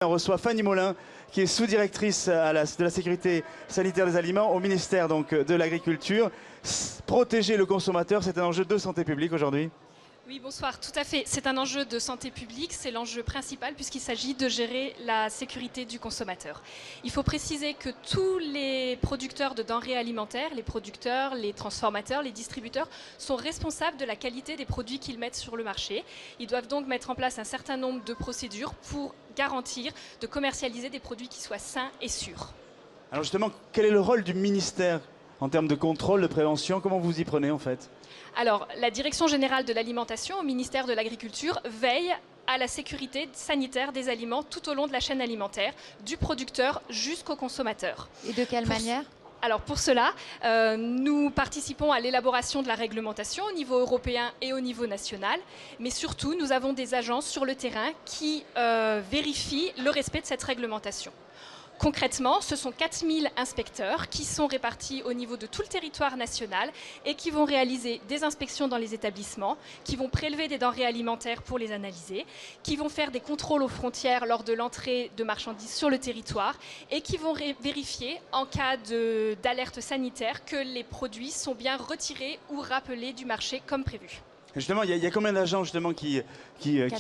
On reçoit Fanny Molin, qui est sous-directrice de la sécurité sanitaire des aliments au ministère donc, de l'Agriculture. Protéger le consommateur, c'est un enjeu de santé publique aujourd'hui. Oui, bonsoir, tout à fait. C'est un enjeu de santé publique, c'est l'enjeu principal puisqu'il s'agit de gérer la sécurité du consommateur. Il faut préciser que tous les producteurs de denrées alimentaires, les producteurs, les transformateurs, les distributeurs, sont responsables de la qualité des produits qu'ils mettent sur le marché. Ils doivent donc mettre en place un certain nombre de procédures pour garantir de commercialiser des produits qui soient sains et sûrs. Alors justement, quel est le rôle du ministère en termes de contrôle, de prévention? Comment vous y prenez en fait? Alors, la Direction générale de l'alimentation au ministère de l'Agriculture veille à la sécurité sanitaire des aliments tout au long de la chaîne alimentaire, du producteur jusqu'au consommateur. Et de quelle manière ? Alors pour cela, nous participons à l'élaboration de la réglementation au niveau européen et au niveau national, mais surtout nous avons des agences sur le terrain qui vérifient le respect de cette réglementation. Concrètement, ce sont 4000 inspecteurs qui sont répartis au niveau de tout le territoire national et qui vont réaliser des inspections dans les établissements, qui vont prélever des denrées alimentaires pour les analyser, qui vont faire des contrôles aux frontières lors de l'entrée de marchandises sur le territoire et qui vont vérifier en cas d'alerte sanitaire que les produits sont bien retirés ou rappelés du marché comme prévu. Et justement, il y a combien d'agents justement qui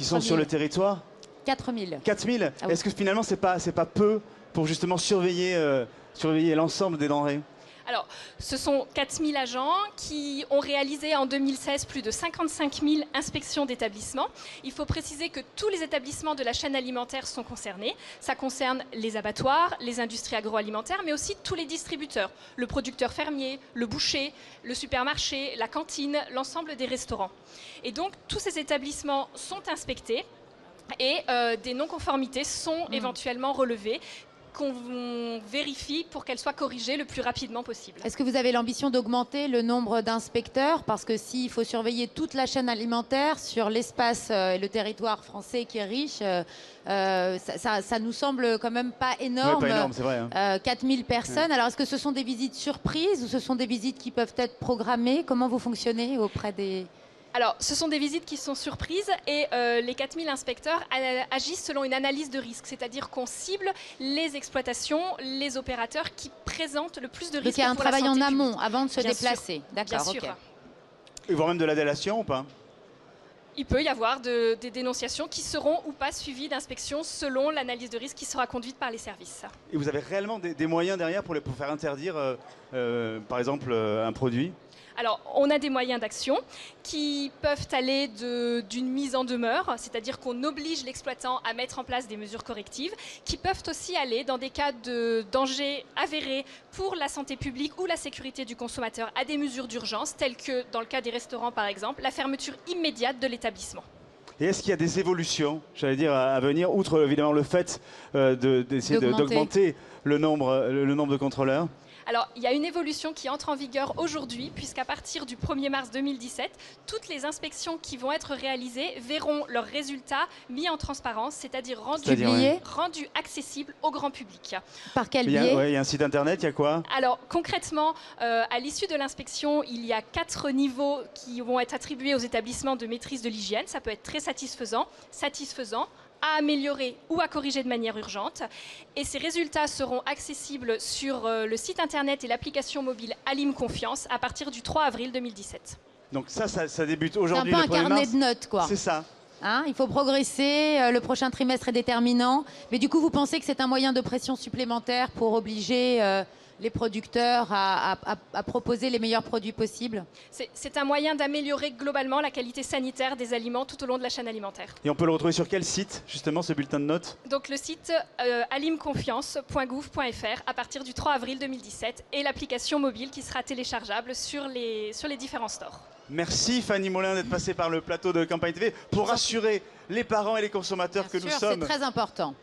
sont sur le territoire? 4000. 4000. Ah oui. Est-ce que finalement, c'est pas peu pour justement surveiller l'ensemble des denrées? Alors, ce sont 4000 agents qui ont réalisé en 2016 plus de 55 000 inspections d'établissements. Il faut préciser que tous les établissements de la chaîne alimentaire sont concernés. Ça concerne les abattoirs, les industries agroalimentaires, mais aussi tous les distributeurs. Le producteur fermier, le boucher, le supermarché, la cantine, l'ensemble des restaurants. Et donc, tous ces établissements sont inspectés et des non-conformités sont éventuellement relevées, qu'on vérifie pour qu'elles soient corrigées le plus rapidement possible. Est-ce que vous avez l'ambition d'augmenter le nombre d'inspecteurs? Parce que s'il faut surveiller toute la chaîne alimentaire sur l'espace et le territoire français qui est riche, ça nous semble quand même pas énorme. Oui, pas énorme, c'est vrai. 4000 personnes. Alors, est-ce que ce sont des visites surprises ou ce sont des visites qui peuvent être programmées? Comment vous fonctionnez auprès des... Alors, ce sont des visites qui sont surprises et les 4000 inspecteurs agissent selon une analyse de risque, c'est-à-dire qu'on cible les exploitations, les opérateurs qui présentent le plus de risques. Donc il y a un travail en amont avant de se déplacer. D'accord, ok. sûr. Et voire même de la délation ou pas? Il peut y avoir des dénonciations qui seront ou pas suivies d'inspection selon l'analyse de risque qui sera conduite par les services. Et vous avez réellement des moyens derrière pour faire interdire, par exemple, un produit? Alors, on a des moyens d'action qui peuvent aller d'une mise en demeure, c'est-à-dire qu'on oblige l'exploitant à mettre en place des mesures correctives, qui peuvent aussi aller dans des cas de danger avéré pour la santé publique ou la sécurité du consommateur à des mesures d'urgence, telles que, dans le cas des restaurants par exemple, la fermeture immédiate de l'établissement. Et est-ce qu'il y a des évolutions, j'allais dire, à venir, outre évidemment le fait d'essayer d'augmenter le nombre de contrôleurs? Alors, il y a une évolution qui entre en vigueur aujourd'hui, puisqu'à partir du 1er mars 2017, toutes les inspections qui vont être réalisées verront leurs résultats mis en transparence, c'est-à-dire rendus accessibles au grand public. Par quel biais? Il y a un site internet, il y a quoi? Alors, concrètement, à l'issue de l'inspection, il y a 4 niveaux qui vont être attribués aux établissements de maîtrise de l'hygiène. Ça peut être très satisfaisant, à améliorer ou à corriger de manière urgente. Et ces résultats seront accessibles sur le site internet et l'application mobile Alim Confiance à partir du 3 avril 2017. Donc ça débute aujourd'hui. C'est un peu un carnet de notes, quoi. C'est ça. Hein, il faut progresser, le prochain trimestre est déterminant. Mais du coup, vous pensez que c'est un moyen de pression supplémentaire pour obliger les producteurs à proposer les meilleurs produits possibles? C'est un moyen d'améliorer globalement la qualité sanitaire des aliments tout au long de la chaîne alimentaire. Et on peut le retrouver sur quel site, justement, ce bulletin de notes? Donc le site alimconfiance.gouv.fr à partir du 3 avril 2017 et l'application mobile qui sera téléchargeable sur les différents stores. Merci Fanny Molin d'être passée par le plateau de Campagne TV pour rassurer les parents et les consommateurs que nous sommes. C'est très important.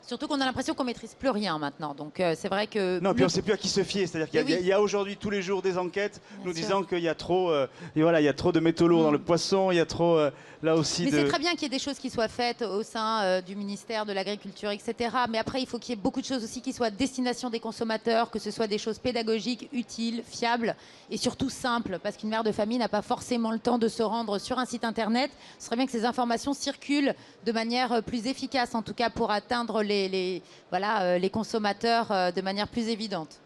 Surtout qu'on a l'impression qu'on maîtrise plus rien maintenant. Donc c'est vrai que... Non, puis on ne sait plus à qui se fier. C'est-à-dire qu'il y a aujourd'hui tous les jours des enquêtes nous disant qu'il y a trop, et voilà, il y a trop de métaux lourds dans le poisson, il y a trop là aussi. Mais c'est très bien qu'il y ait des choses qui soient faites au sein du ministère de l'Agriculture, etc. Mais après, il faut qu'il y ait beaucoup de choses aussi qui soient à destination des consommateurs, que ce soit des choses pédagogiques, utiles, fiables et surtout simples. Parce qu'une mère de famille n'a pas forcément le temps de se rendre sur un site internet. Ce serait bien que ces informations circulent de manière plus efficace, en tout cas pour atteindre les consommateurs de manière plus évidente.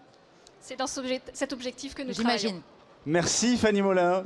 C'est dans cet objectif que nous J'imagine. travaillons. Merci Fanny Molin.